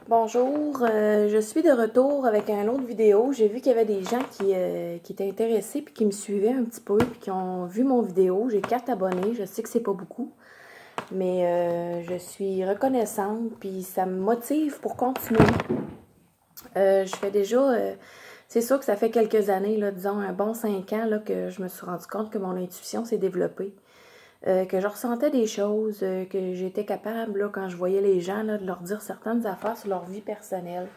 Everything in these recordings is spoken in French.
Bonjour, je suis de retour avec une autre vidéo. J'ai vu qu'il y avait des gens qui étaient intéressés puis qui me suivaient un petit peu puis qui ont vu mon vidéo. J'ai 4 abonnés, je sais que c'est pas beaucoup, mais je suis reconnaissante puis ça me motive pour continuer. Je fais déjà, c'est sûr que ça fait quelques années, là, disons un bon 5 ans, là, que je me suis rendu compte que mon intuition s'est développée. Que je ressentais des choses, que j'étais capable, là, quand je voyais les gens, là, de leur dire certaines affaires sur leur vie personnelle.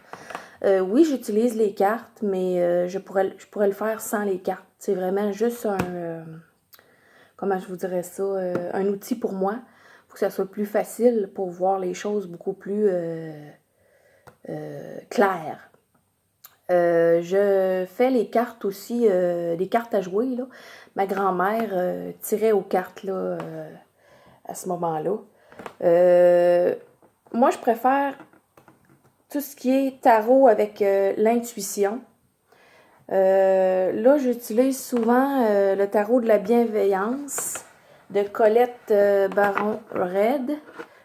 Oui, j'utilise les cartes, mais je pourrais le faire sans les cartes. C'est vraiment juste comment je vous dirais ça, un outil pour moi, pour que ça soit plus facile pour voir les choses beaucoup plus claires. Je fais les cartes aussi, des cartes à jouer, là. Ma grand-mère tirait aux cartes, là, à ce moment-là. Moi, je préfère tout ce qui est tarot avec l'intuition. Là, j'utilise souvent le tarot de la bienveillance de Colette Baron-Red.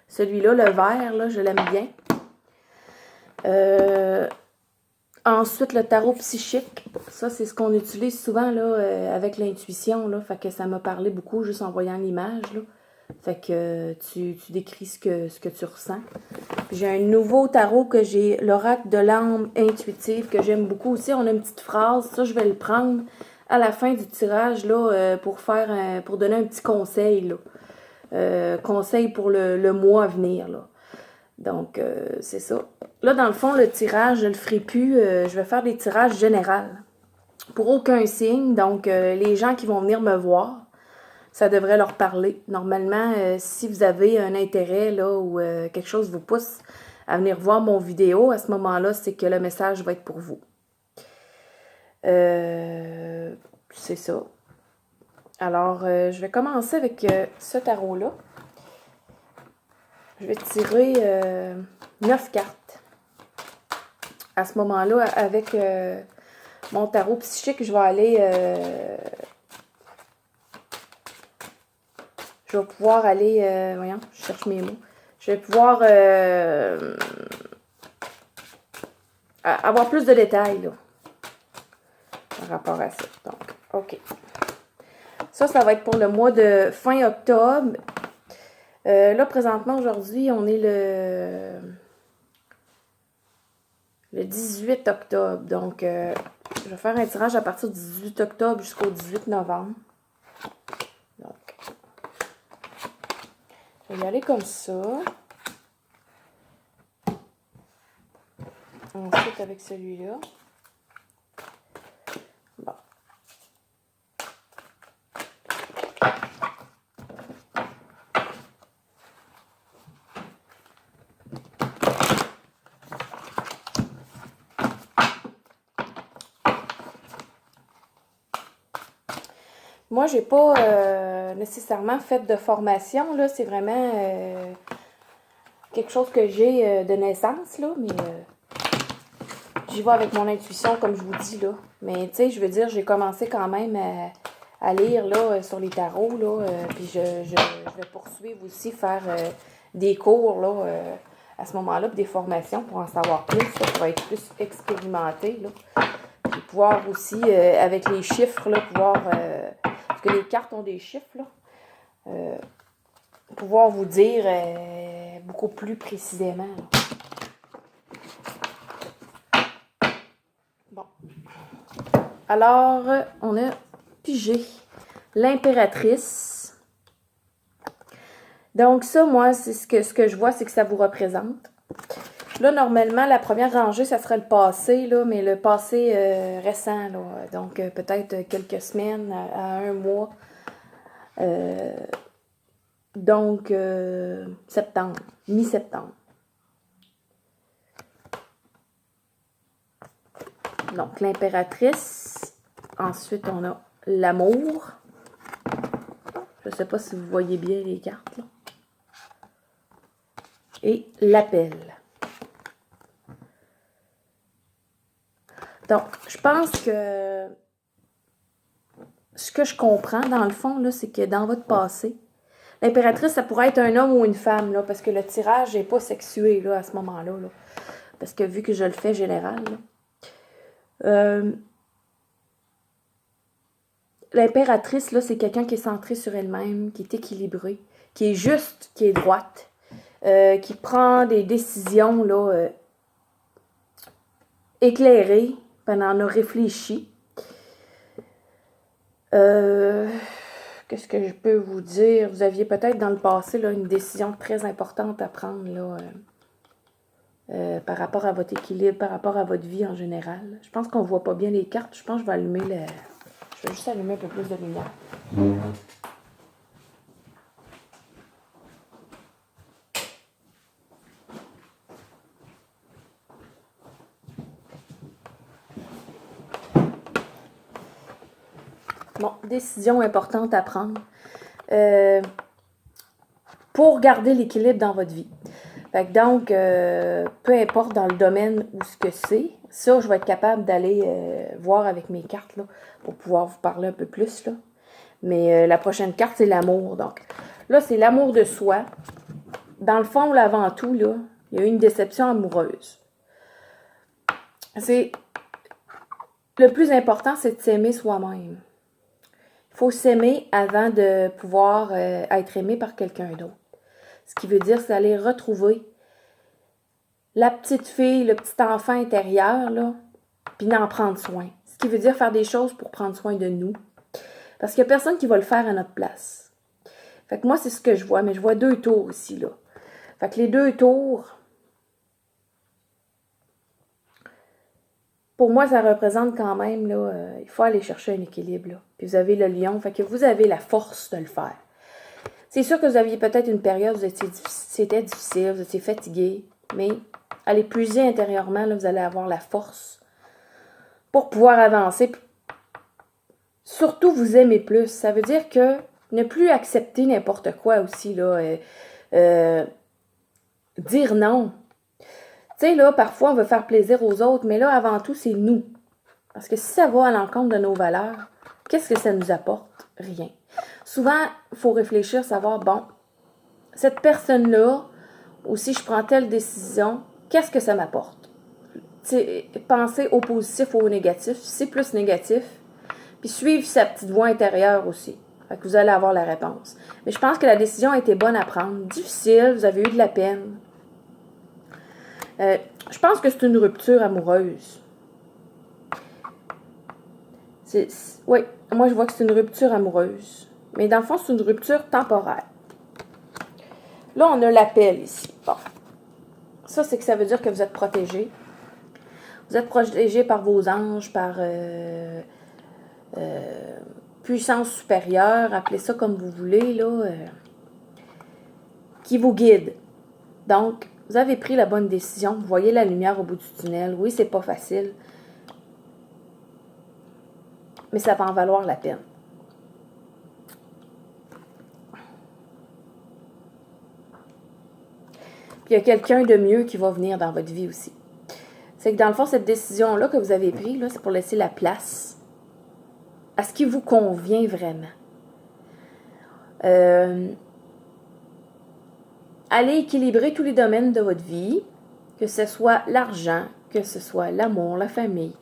Celui-là, le vert, là, je l'aime bien. Ensuite, le tarot psychique. Ça, c'est ce qu'on utilise souvent là, avec l'intuition. Là. Fait que ça m'a parlé beaucoup juste en voyant l'image. Là. Fait que tu décris ce que tu ressens. J'ai un nouveau tarot que j'ai, l'oracle de l'âme intuitive, que j'aime beaucoup aussi. On a une petite phrase. Ça, je vais le prendre à la fin du tirage là, pour donner un petit conseil. Là. Conseil pour le mois à venir. Là. Donc, c'est ça. Là, dans le fond, le tirage, je le ferai plus. Je vais faire des tirages généraux. Pour aucun signe. Donc, les gens qui vont venir me voir, ça devrait leur parler. Normalement, si vous avez un intérêt là ou quelque chose vous pousse à venir voir mon vidéo, à ce moment-là, c'est que le message va être pour vous. C'est ça. Alors, je vais commencer avec ce tarot-là. Je vais tirer 9 cartes. À ce moment-là, avec mon tarot psychique, je vais aller... je vais pouvoir aller... voyons, je cherche mes mots. Je vais pouvoir avoir plus de détails là, par rapport à ça. Donc, OK. Ça va être pour le mois de fin octobre. Là, présentement, aujourd'hui, on est le 18 octobre. Donc, je vais faire un tirage à partir du 18 octobre jusqu'au 18 novembre. Donc, je vais y aller comme ça. Ensuite, avec celui-là. Bon. Moi, j'ai pas nécessairement fait de formation, là. C'est vraiment quelque chose que j'ai de naissance, là. Mais j'y vais avec mon intuition, comme je vous dis, là. Mais, tu sais, je veux dire, j'ai commencé quand même à lire, là, sur les tarots, là. Puis je vais poursuivre aussi, faire des cours, là, à ce moment-là, puis des formations pour en savoir plus, là, pour être plus expérimenté, là. Puis pouvoir aussi, avec les chiffres, là, pouvoir... parce que les cartes ont des chiffres, là. Pouvoir vous dire beaucoup plus précisément, là. Bon. Alors, on a pigé l'impératrice. Donc ça, moi, c'est ce que je vois, c'est que ça vous représente. Là, normalement, la première rangée, ça serait le passé, là, mais le passé récent, là. Donc, peut-être quelques semaines à un mois. Donc, septembre, mi-septembre. Donc, l'impératrice. Ensuite, on a l'amour. Je ne sais pas si vous voyez bien les cartes, là. Et l'appel. Donc, je pense que ce que je comprends, dans le fond, là, c'est que dans votre passé, l'impératrice, ça pourrait être un homme ou une femme, là, parce que le tirage n'est pas sexué là, à ce moment-là. Là. parce que vu que je le fais général, là, l'impératrice, là, c'est quelqu'un qui est centré sur elle-même, qui est équilibré, qui est juste, qui est droite, qui prend des décisions là, éclairées, elle en a réfléchi. Qu'est-ce que je peux vous dire? Vous aviez peut-être dans le passé là, une décision très importante à prendre là, par rapport à votre équilibre, par rapport à votre vie en général. Je pense qu'on ne voit pas bien les cartes. Je pense que je vais allumer le... Je vais juste allumer un peu plus de lumière. Bon, décision importante à prendre pour garder l'équilibre dans votre vie. Fait que donc, peu importe dans le domaine où ce que c'est, ça, je vais être capable d'aller voir avec mes cartes là, pour pouvoir vous parler un peu plus. Là. Mais la prochaine carte, c'est l'amour. Donc, là, c'est l'amour de soi. Dans le fond, là, avant tout, là, il y a eu une déception amoureuse. C'est le plus important, c'est de s'aimer soi-même. Il faut s'aimer avant de pouvoir être aimé par quelqu'un d'autre. Ce qui veut dire, c'est aller retrouver la petite fille, le petit enfant intérieur, là, puis d'en prendre soin. Ce qui veut dire faire des choses pour prendre soin de nous. Parce qu'il n'y a personne qui va le faire à notre place. Fait que moi, c'est ce que je vois, mais je vois 2 tours ici, là. Fait que les 2 tours, pour moi, ça représente quand même, là, il faut aller chercher un équilibre, là. Puis vous avez le lion, fait que vous avez la force de le faire. C'est sûr que vous aviez peut-être une période où c'était difficile, vous étiez fatigué, mais allez puiser intérieurement, là, vous allez avoir la force pour pouvoir avancer. Puis, surtout, vous aimez plus. Ça veut dire que ne plus accepter n'importe quoi aussi, là. Dire non. Tu sais, là, parfois, on veut faire plaisir aux autres, mais là, avant tout, c'est nous. Parce que si ça va à l'encontre de nos valeurs, qu'est-ce que ça nous apporte? Rien. Souvent, il faut réfléchir, savoir, bon, cette personne-là, ou si je prends telle décision, qu'est-ce que ça m'apporte? Penser au positif ou au négatif, si c'est plus négatif, puis suivre sa petite voix intérieure aussi. Fait que vous allez avoir la réponse. Mais je pense que la décision a été bonne à prendre. Difficile, vous avez eu de la peine. Je pense que c'est une rupture amoureuse. Oui, moi je vois que c'est une rupture amoureuse. Mais dans le fond, c'est une rupture temporaire. Là, on a l'appel ici. Bon. Ça, c'est que ça veut dire que vous êtes protégé. Vous êtes protégé par vos anges, par puissance supérieure, appelez ça comme vous voulez, là, qui vous guide. Donc, vous avez pris la bonne décision. Vous voyez la lumière au bout du tunnel. Oui, c'est pas facile. Mais ça va en valoir la peine. Puis il y a quelqu'un de mieux qui va venir dans votre vie aussi. C'est que dans le fond, cette décision-là que vous avez prise, c'est pour laisser la place à ce qui vous convient vraiment. Allez équilibrer tous les domaines de votre vie, que ce soit l'argent, que ce soit l'amour, la famille,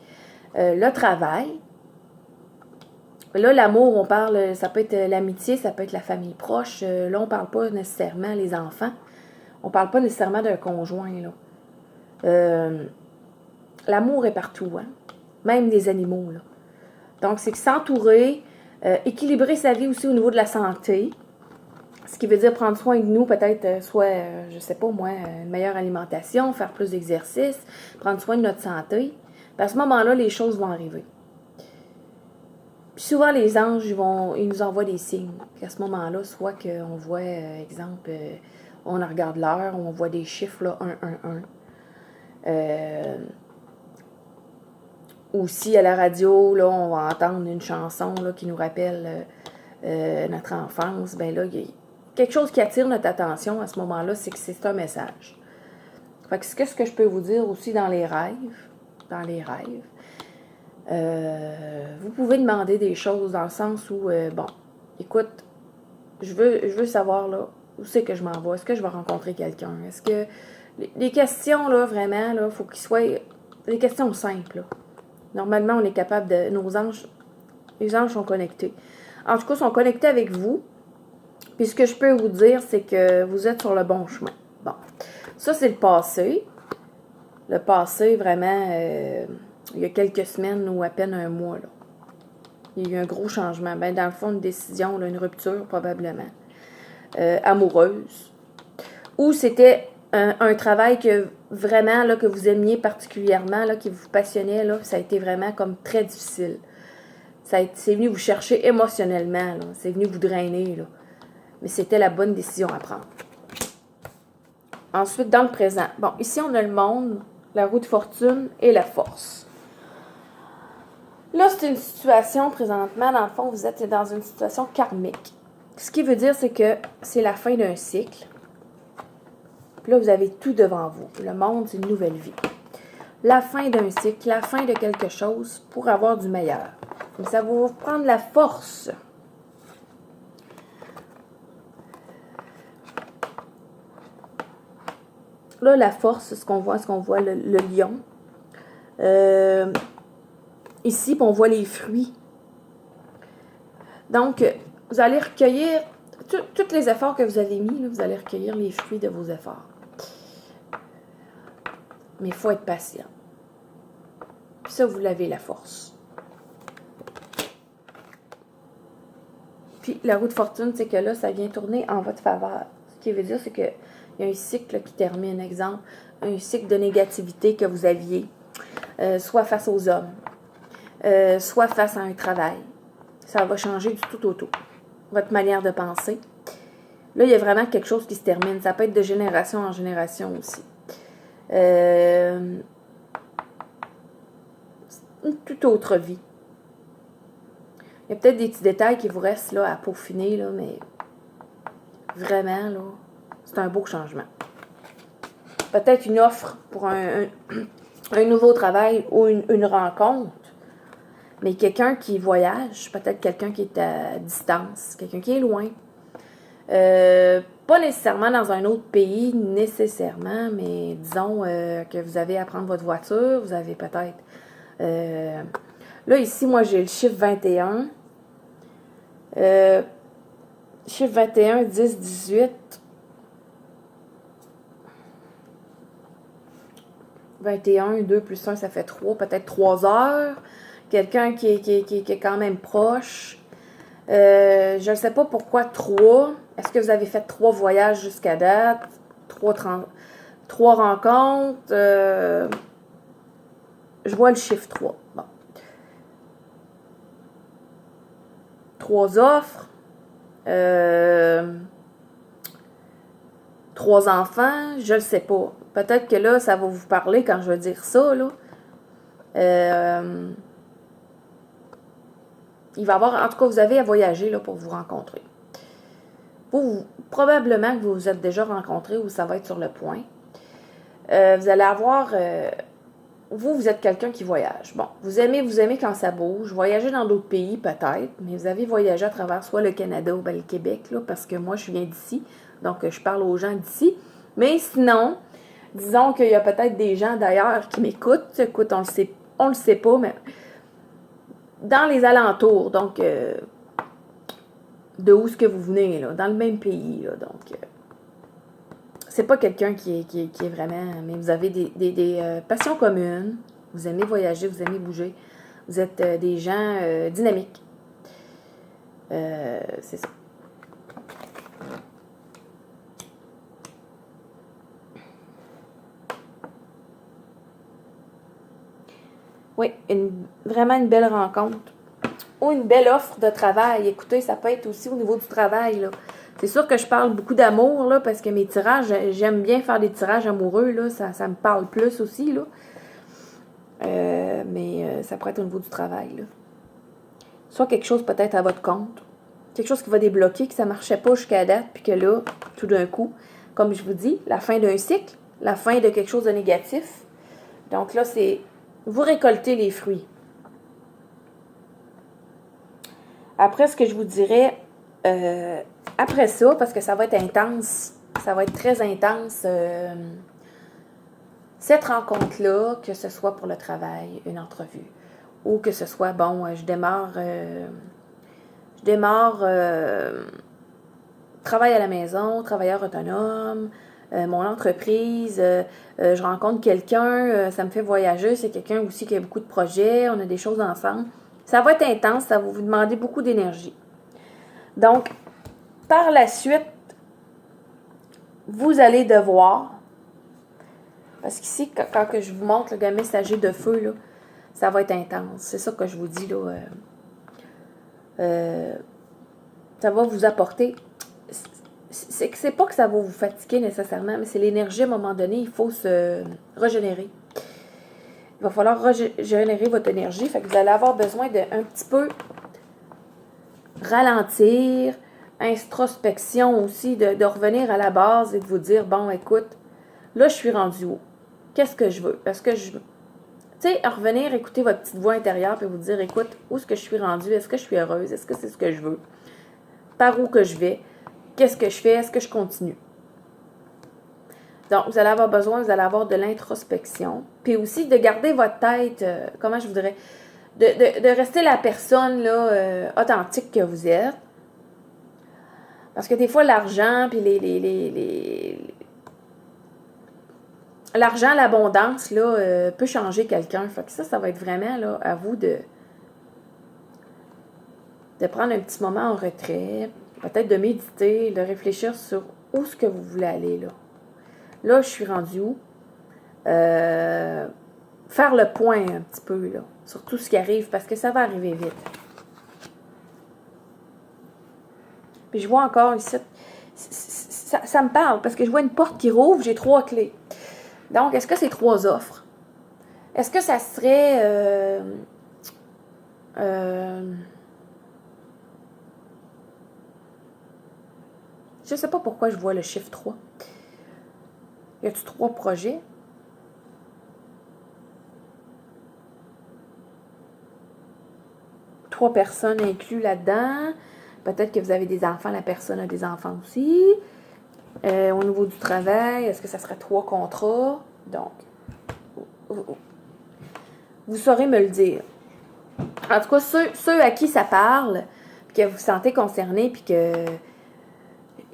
le travail. Là, l'amour, on parle, ça peut être l'amitié, ça peut être la famille proche. Là, on ne parle pas nécessairement les enfants. On ne parle pas nécessairement d'un conjoint, là. L'amour est partout, hein? Même des animaux, là. Donc, c'est que s'entourer, équilibrer sa vie aussi au niveau de la santé, ce qui veut dire prendre soin de nous, peut-être soit, je sais pas moi, une meilleure alimentation, faire plus d'exercice, prendre soin de notre santé. Puis à ce moment-là, les choses vont arriver. Puis souvent, les anges, ils nous envoient des signes. Puis à ce moment-là, soit qu'on voit, exemple, on regarde l'heure, on voit des chiffres, là, 1, 1, 1. Ou si à la radio, là, on va entendre une chanson là, qui nous rappelle notre enfance, ben là, il y a quelque chose qui attire notre attention à ce moment-là, c'est que c'est un message. Fait que ce que je peux vous dire aussi dans les rêves, vous pouvez demander des choses dans le sens où, bon, écoute, je veux savoir là, où c'est que je m'en vais, est-ce que je vais rencontrer quelqu'un, est-ce que Les questions, là, vraiment, là, faut qu'ils soient des questions simples, là. Normalement, on est capable de... Les anges sont connectés. En tout cas, ils sont connectés avec vous. Puis ce que je peux vous dire, c'est que vous êtes sur le bon chemin. Bon. Ça, c'est le passé. Le passé, vraiment, il y a quelques semaines ou à peine un mois, là. Il y a eu un gros changement. Ben, dans le fond, une décision, là, une rupture, probablement. Amoureuse. Ou c'était un travail que vraiment, là, que vous aimiez particulièrement, là, qui vous passionnait, là, ça a été vraiment comme très difficile. C'est venu vous chercher émotionnellement, là. C'est venu vous drainer, là. Mais c'était la bonne décision à prendre. Ensuite, dans le présent. Bon, ici, on a le monde, la roue de fortune et la force. Là, c'est une situation, présentement, dans le fond, vous êtes dans une situation karmique. Ce qui veut dire, c'est que c'est la fin d'un cycle. Puis là, vous avez tout devant vous. Le monde, c'est une nouvelle vie. La fin d'un cycle, la fin de quelque chose pour avoir du meilleur. Donc, ça va vous prendre la force. Là, la force, c'est ce qu'on voit le lion. Ici, on voit les fruits. Donc, vous allez recueillir tous les efforts que vous avez mis, là, vous allez recueillir les fruits de vos efforts. Mais il faut être patient. Puis ça, vous l'avez la force. Puis la roue de fortune, c'est que là, ça vient tourner en votre faveur. Ce qui veut dire, c'est qu'il y a un cycle qui termine, exemple, un cycle de négativité que vous aviez, soit face aux hommes, soit face à un travail. Ça va changer du tout au tout. Votre manière de penser. Là, il y a vraiment quelque chose qui se termine. Ça peut être de génération en génération aussi. Une toute autre vie. Il y a peut-être des petits détails qui vous restent là, à peaufiner, là, mais vraiment, là, c'est un beau changement. Peut-être une offre pour un nouveau travail ou une rencontre, mais quelqu'un qui voyage, peut-être quelqu'un qui est à distance, quelqu'un qui est loin. Pas nécessairement dans un autre pays, nécessairement, mais disons que vous avez à prendre votre voiture, vous avez peut-être... là, ici, moi, j'ai le chiffre 21. Chiffre 21, 10, 18. 21, 2 plus 1, ça fait 3, peut-être 3 heures. Quelqu'un qui est quand même proche. Je ne sais pas pourquoi 3. Est-ce que vous avez fait 3 voyages jusqu'à date? 3 rencontres? Je vois le chiffre 3. Bon. 3 offres. 3 enfants. Je ne sais pas. Peut-être que là, ça va vous parler quand je vais dire ça, là. Il va y avoir, en tout cas, vous avez à voyager là, pour vous rencontrer. Probablement que vous vous êtes déjà rencontrés ou ça va être sur le point. Vous allez avoir... vous êtes quelqu'un qui voyage. Bon, vous aimez quand ça bouge. Voyager dans d'autres pays, peut-être, mais vous avez voyagé à travers soit le Canada ou le Québec, là, parce que moi, je viens d'ici, donc je parle aux gens d'ici. Mais sinon, disons qu'il y a peut-être des gens d'ailleurs qui m'écoutent. Écoute, on le sait pas, mais dans les alentours, donc de où est-ce que vous venez, là, dans le même pays, là, donc c'est pas quelqu'un qui est vraiment, mais vous avez des passions communes, vous aimez voyager, vous aimez bouger, vous êtes des gens dynamiques, c'est ça. Oui, vraiment une belle rencontre. Ou une belle offre de travail. Écoutez, ça peut être aussi au niveau du travail, là. C'est sûr que je parle beaucoup d'amour, là, parce que mes tirages, j'aime bien faire des tirages amoureux, là. Ça me parle plus aussi, là. Mais ça pourrait être au niveau du travail, là. Soit quelque chose peut-être à votre compte. Quelque chose qui va débloquer, que ça ne marchait pas jusqu'à date, puis que là, tout d'un coup, comme je vous dis, la fin d'un cycle, la fin de quelque chose de négatif. Donc là, c'est... Vous récoltez les fruits. Après, ce que je vous dirais, après ça, parce que ça va être intense, ça va être très intense, cette rencontre-là, que ce soit pour le travail, une entrevue, ou que ce soit, bon, je démarre travail à la maison, travailleur autonome, mon entreprise, je rencontre quelqu'un, ça me fait voyager, c'est quelqu'un aussi qui a beaucoup de projets, on a des choses ensemble. Ça va être intense, ça va vous demander beaucoup d'énergie. Donc, par la suite, vous allez devoir, parce qu'ici, quand je vous montre le messager de feu, là, ça va être intense. C'est ça que je vous dis, là. Ça va vous apporter. C'est pas que ça va vous fatiguer nécessairement, mais c'est l'énergie à un moment donné, il faut se régénérer. Il va falloir régénérer votre énergie, fait que vous allez avoir besoin de un petit peu ralentir, introspection aussi, de revenir à la base et de vous dire, bon, écoute, là, je suis rendu où? Qu'est-ce que je veux? Est-ce que je veux? Tu sais, revenir, écouter votre petite voix intérieure et vous dire, écoute, où est-ce que je suis rendue? Est-ce que je suis heureuse? Est-ce que c'est ce que je veux? Par où que je vais? Qu'est-ce que je fais? Est-ce que je continue? Donc, vous allez avoir besoin, vous allez avoir de l'introspection. Puis aussi de garder votre tête, comment je voudrais, de rester la personne là, authentique que vous êtes. Parce que des fois, l'argent, puis l'argent, l'abondance, là, peut changer quelqu'un. Fait que ça va être vraiment là, à vous de prendre un petit moment en retrait, peut-être de méditer, de réfléchir sur où est-ce que vous voulez aller, là. Là, je suis rendue où? Faire le point un petit peu, là, sur tout ce qui arrive, parce que ça va arriver vite. Puis je vois encore ici, ça me parle, parce que je vois une porte qui rouvre, j'ai 3 clés. Donc, est-ce que c'est 3 offres? Est-ce que ça serait... je ne sais pas pourquoi je vois le chiffre 3. Y a-tu 3 projets? Trois personnes inclus là-dedans. Peut-être que vous avez des enfants, la personne a des enfants aussi. Au niveau du travail, est-ce que ça serait 3 contrats? Donc, vous saurez me le dire. En tout cas, ceux à qui ça parle, puis que vous vous sentez concerné, puis que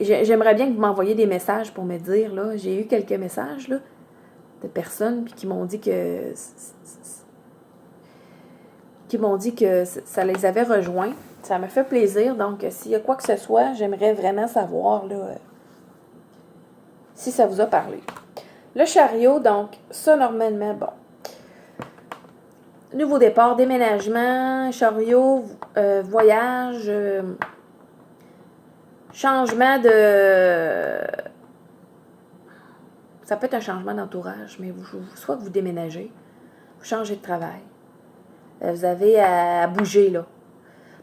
j'aimerais bien que vous m'envoyiez des messages pour me dire, là, j'ai eu quelques messages, là, de personnes, puis qui m'ont dit que ça les avait rejoints. Ça me fait plaisir. Donc, s'il y a quoi que ce soit, j'aimerais vraiment savoir là, si ça vous a parlé. Le chariot, donc, ça, normalement, bon. Nouveau départ, déménagement, chariot, voyage, changement de... Ça peut être un changement d'entourage, mais soit que vous déménagez, vous changez de travail. Vous avez à bouger, là.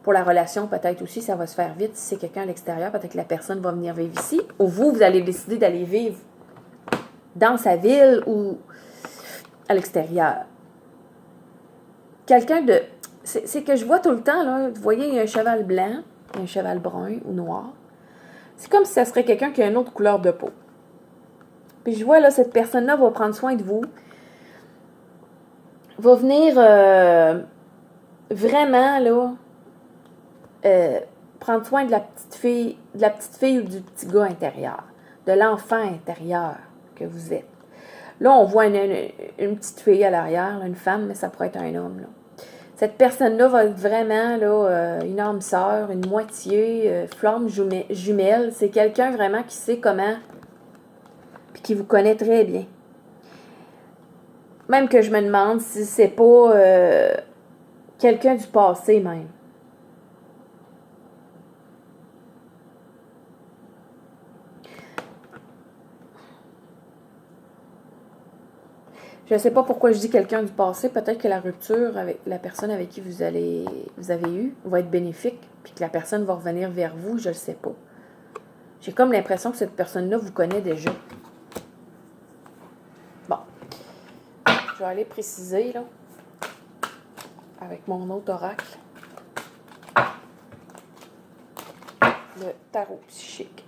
Pour la relation, peut-être aussi, ça va se faire vite. Si c'est quelqu'un à l'extérieur, peut-être que la personne va venir vivre ici. Ou vous allez décider d'aller vivre dans sa ville ou à l'extérieur. Quelqu'un de... C'est que je vois tout le temps, là, vous voyez, il y a un cheval blanc, un cheval brun ou noir. C'est comme si ça serait quelqu'un qui a une autre couleur de peau. Puis je vois, là, cette personne-là va prendre soin de vous. Va venir vraiment, là... prendre soin de la petite fille ou du petit gars intérieur, de l'enfant intérieur que vous êtes. Là, on voit une petite fille à l'arrière, là, une femme, mais ça pourrait être un homme. Là. Cette personne-là va être vraiment là, une âme sœur, une moitié, flamme jumelle. C'est quelqu'un vraiment qui sait comment, puis qui vous connaît très bien. Même que je me demande si c'est pas quelqu'un du passé même. Je ne sais pas pourquoi je dis quelqu'un du passé. Peut-être que la rupture avec la personne avec qui vous avez eu va être bénéfique, puis que la personne va revenir vers vous, je ne le sais pas. J'ai comme l'impression que cette personne-là vous connaît déjà. Bon. Je vais aller préciser, là, avec mon autre oracle. Le tarot psychique.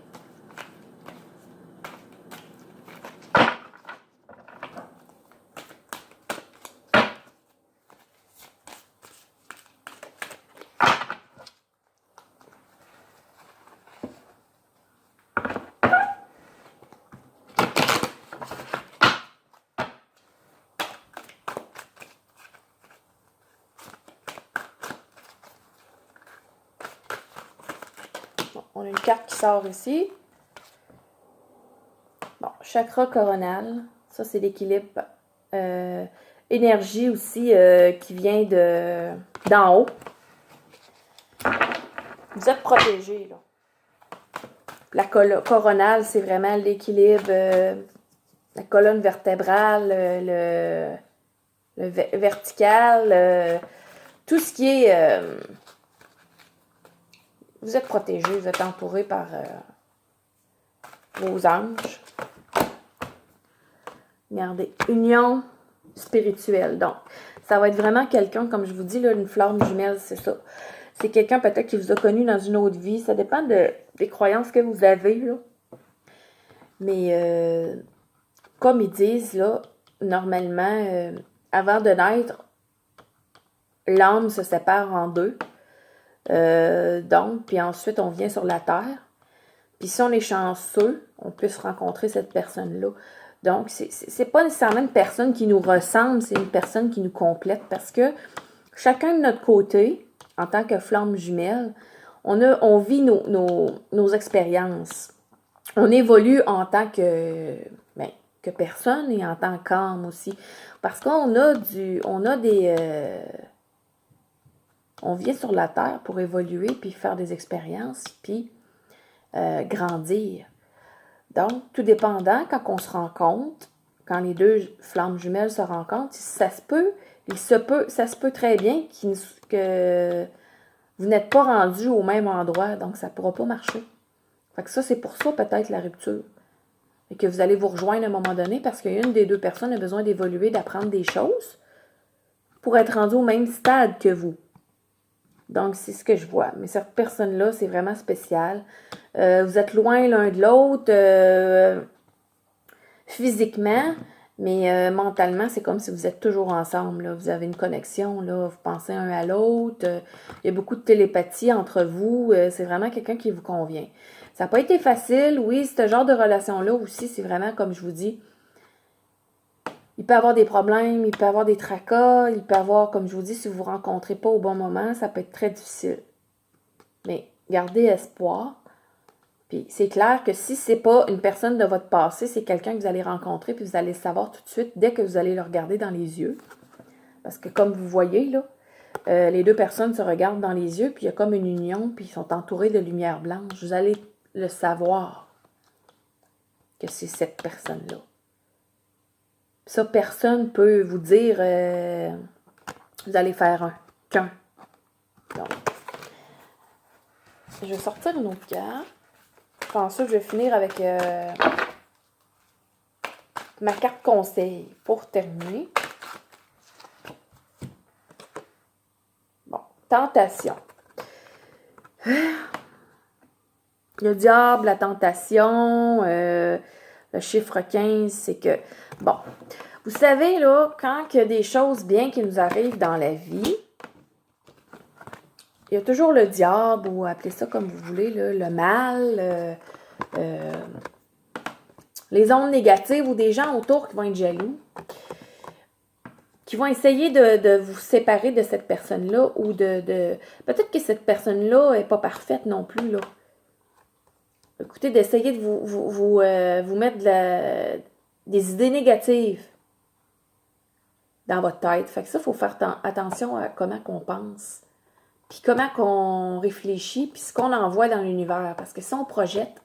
On a une carte qui sort ici. Bon, chakra coronal. Ça, c'est l'équilibre. Énergie aussi qui vient d'en haut. Vous êtes protégé, là. La coronale, c'est vraiment l'équilibre, la colonne vertébrale, le vertical, tout ce qui est... vous êtes protégé, vous êtes entouré par vos anges. Regardez, union spirituelle. Donc, ça va être vraiment quelqu'un, comme je vous dis, là, une flamme jumelle, c'est ça. C'est quelqu'un peut-être qui vous a connu dans une autre vie. Ça dépend des croyances que vous avez, là. Mais, comme ils disent, là, normalement, avant de naître, l'âme se sépare en deux. Donc, puis ensuite, on vient sur la terre. Puis si on est chanceux, on peut se rencontrer cette personne-là. Donc, c'est pas nécessairement une personne qui nous ressemble, c'est une personne qui nous complète parce que chacun de notre côté, en tant que flamme jumelle, on vit nos expériences. On évolue en tant que personne et en tant qu'âme aussi. Parce qu'on a on vient sur la terre pour évoluer, puis faire des expériences, puis grandir. Donc, tout dépendant, quand on se rencontre, quand les deux flammes jumelles se rencontrent, ça se peut très bien que vous n'êtes pas rendu au même endroit, donc ça ne pourra pas marcher. Fait que ça, c'est pour ça peut-être la rupture. Et que vous allez vous rejoindre à un moment donné parce qu'une des deux personnes a besoin d'évoluer, d'apprendre des choses pour être rendu au même stade que vous. Donc, c'est ce que je vois. Mais cette personne-là, c'est vraiment spécial. Vous êtes loin l'un de l'autre physiquement, mais mentalement, c'est comme si vous êtes toujours ensemble. Là. Vous avez une connexion, là, vous pensez un à l'autre. Il y a beaucoup de télépathie entre vous. C'est vraiment quelqu'un qui vous convient. Ça n'a pas été facile. Oui, ce genre de relation-là aussi, c'est vraiment, comme je vous dis, il peut y avoir des problèmes, il peut y avoir des tracas, il peut y avoir, comme je vous dis, si vous ne vous rencontrez pas au bon moment, ça peut être très difficile. Mais gardez espoir. Puis c'est clair que si c'est pas une personne de votre passé, c'est quelqu'un que vous allez rencontrer, puis vous allez le savoir tout de suite dès que vous allez le regarder dans les yeux. Parce que comme vous voyez, là, les deux personnes se regardent dans les yeux, puis il y a comme une union, puis ils sont entourés de lumière blanche. Vous allez le savoir que c'est cette personne-là. Ça, personne ne peut vous dire vous allez faire qu'un. Donc, je vais sortir une autre carte. Je pense que je vais finir avec ma carte conseil pour terminer. Bon, tentation. Le diable, la tentation, le chiffre 15, c'est que, bon, vous savez, là, quand il y a des choses bien qui nous arrivent dans la vie, il y a toujours le diable, ou appelez ça comme vous voulez, là, le mal, les ondes négatives ou des gens autour qui vont être jaloux, qui vont essayer de vous séparer de cette personne-là ou peut-être que cette personne-là n'est pas parfaite non plus, là. Écoutez, d'essayer de vous mettre des idées négatives dans votre tête. Fait que ça, il faut faire attention à comment qu'on pense. Puis comment qu'on réfléchit, puis ce qu'on envoie dans l'univers. Parce que si on projette,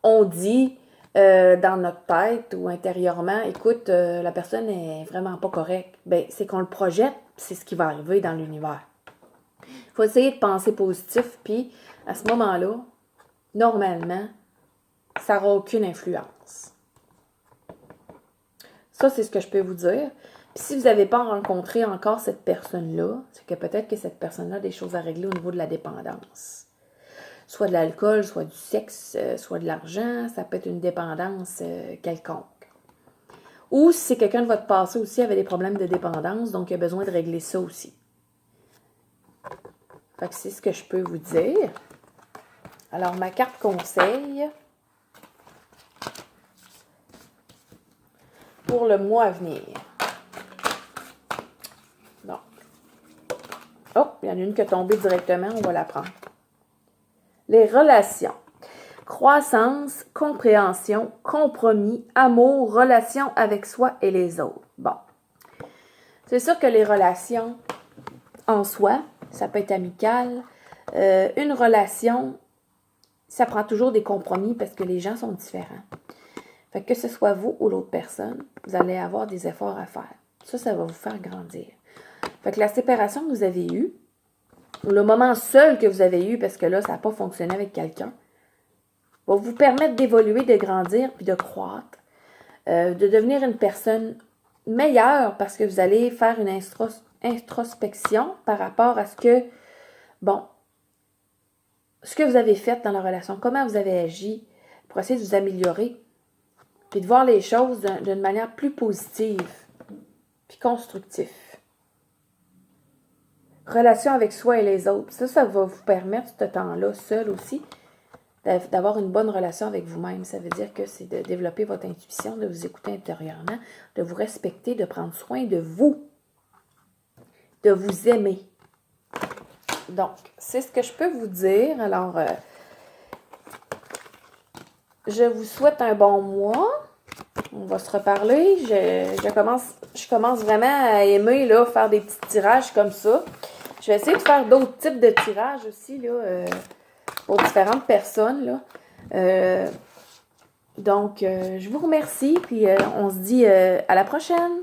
on dit dans notre tête ou intérieurement, écoute, la personne est vraiment pas correcte. Bien, c'est qu'on le projette, c'est ce qui va arriver dans l'univers. Il faut essayer de penser positif, puis à ce moment-là, normalement, ça n'aura aucune influence. Ça, c'est ce que je peux vous dire. Puis si vous n'avez pas rencontré encore cette personne-là, c'est que peut-être que cette personne-là a des choses à régler au niveau de la dépendance. Soit de l'alcool, soit du sexe, soit de l'argent, ça peut être une dépendance quelconque. Ou si c'est quelqu'un de votre passé aussi avait des problèmes de dépendance, donc il a besoin de régler ça aussi. Fait que c'est ce que je peux vous dire. Alors, ma carte conseil pour le mois à venir. Bon. Oh, il y en a une qui est tombée directement, on va la prendre. Les relations. croissance, compréhension, compromis, amour, relation avec soi et les autres. Bon, c'est sûr que les relations en soi, ça peut être amical. Une relation, ça prend toujours des compromis parce que les gens sont différents. Fait que ce soit vous ou l'autre personne, vous allez avoir des efforts à faire. Ça va vous faire grandir. Fait que la séparation que vous avez eue, ou le moment seul que vous avez eu, parce que là, ça n'a pas fonctionné avec quelqu'un, va vous permettre d'évoluer, de grandir, puis de croître, de devenir une personne meilleure parce que vous allez faire une introspection par rapport à ce que vous avez fait dans la relation, comment vous avez agi pour essayer de vous améliorer, puis de voir les choses d'une manière plus positive, puis constructive. Relation avec soi et les autres, ça va vous permettre, ce temps-là, seul aussi, d'avoir une bonne relation avec vous-même. Ça veut dire que c'est de développer votre intuition, de vous écouter intérieurement, de vous respecter, de prendre soin de vous, de vous aimer. Donc, c'est ce que je peux vous dire. Alors, je vous souhaite un bon mois. On va se reparler. Je commence vraiment à aimer là, faire des petits tirages comme ça. Je vais essayer de faire d'autres types de tirages aussi là, pour différentes personnes. Là. Donc, je vous remercie. Puis, on se dit à la prochaine.